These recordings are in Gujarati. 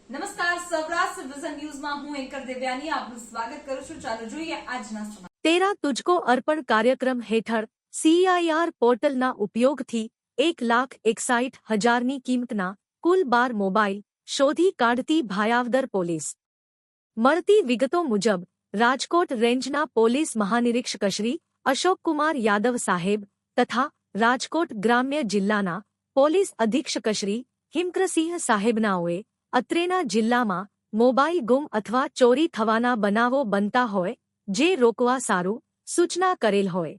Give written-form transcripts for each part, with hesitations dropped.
નમસ્કાર, સૌરાષ્ટ્ર વિઝન ન્યૂઝમાં હું એન્કર દેવ્યાની આપનું સ્વાગત કરું છું। ચાલો જોઈએ આજના સમાચાર। તેરા તુજકો અર્પણ કાર્યક્રમ હેઠળ CIR પોર્ટલના ઉપયોગથી 1,61,000ની કિંમતના કુલ 12 મોબાઈલ શોધી કાઢતી ભાયાવદર પોલીસ। મળતી વિગતો મુજબ રાજકોટ રેન્જના પોલીસ મહાનિરીક્ષક શ્રી અશોકકુમાર યાદવ સાહેબ તથા રાજકોટ ગ્રામ્ય જિલ્લાના પોલીસ અધિક્ષક શ્રી હિમક્રસિંહ સાહેબનાઓએ અત્રેના જિલ્લામાં મોબાઈલ ગુમ અથવા ચોરી થવાના બનાવો બનતા હોય જે રોકવા સારું સૂચના કરેલ હોય,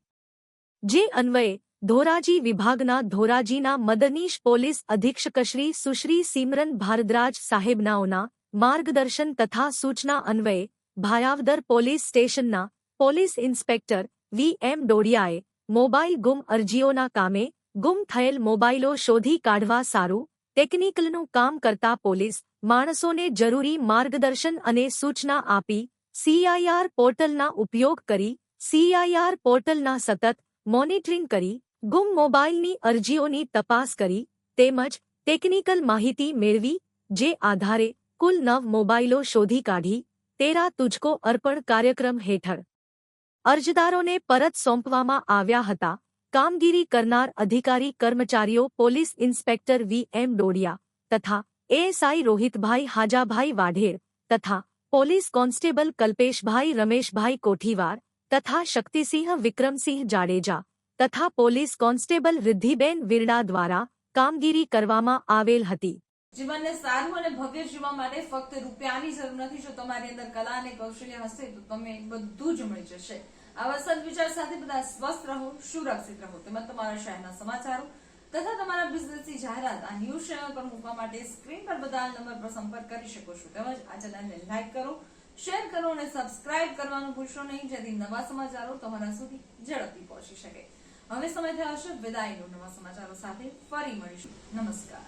જે અન્વયે ધોરાજી વિભાગના ધોરાજીના મદનીશ પોલીસ અધિક્ષકશ્રી સુશ્રી સિમરન ભારદ્વાજ સાહેબનાઓના માર્ગદર્શન તથા સૂચના અન્વયે ભાયાવદર પોલીસ સ્ટેશનના પોલીસ ઇન્સ્પેક્ટર VM ડોડિયાએ મોબાઈલ ગુમ અરજીઓના કામે ગુમ થયેલ મોબાઈલો શોધી કાઢવા સારું ટેકનિકલનું કામ કરતા પોલીસ માણસોને જરૂરી માર્ગદર્શન અને સૂચના આપી CIR પોર્ટલના ઉપયોગ કરી CIR પોર્ટલના સતત મોનિટરિંગ કરી ગુમ મોબાઈલની અરજીઓની તપાસ કરી તેમજ ટેકનિકલ માહિતી મેળવી, જે આધારે કુલ 9 મોબાઈલો શોધી કાઢી તેરા તુજકો અર્પણ કાર્યક્રમ હેઠળ અરજદારોને પરત સોંપવામાં આવ્યા હતા। કામગીરી કરનાર અધિકારી કર્મચારીઓ પોલીસ ઇન્સ્પેક્ટર VM ડોડિયા તથા ASI રોહિતભાઈ હાજાભાઈ વાઢેર તથા પોલીસ કોન્સ્ટેબલ કલ્પેશભાઈ રમેશભાઈ કોઠીવાર તથા શક્તિસિંહ વિક્રમસિંહ જાડેજા તથા પોલીસ કોન્સ્ટેબલ રિદ્ધિબેન વિરડા દ્વારા કામગીરી કરવામાં આવેલ હતી। જીવનને સારું અને ભવ્ય જીવવા માટે ફક્ત રૂપિયાની જરૂર નથી। જો તમારી અંદર કલા અને કૌશલ્ય હશે તો તમે બધું જ મળી જશે। આવા સદવિચાર સાથે બધા સ્વસ્થ રહો, સુરક્ષિત રહો। તેમજ તમારા શહેરના સમાચારો તથા તમારા બિઝનેસની જાહેરાત આ ન્યૂઝ ચેનલ પર મૂકવા માટે સ્ક્રીન પર બતાવેલ નંબર પર સંપર્ક કરી શકો છો। તેમજ આ ચેનલને લાઈક કરો, શેર કરો અને સબસ્ક્રાઇબ કરવાનું ભૂલશો નહીં, જેથી નવા સમાચારો તમારા સુધી ઝડપથી પહોંચી શકે। હવે સમય થયો છે વિદાયનો। નવા સમાચારો સાથે ફરી મળીશું। નમસ્કાર।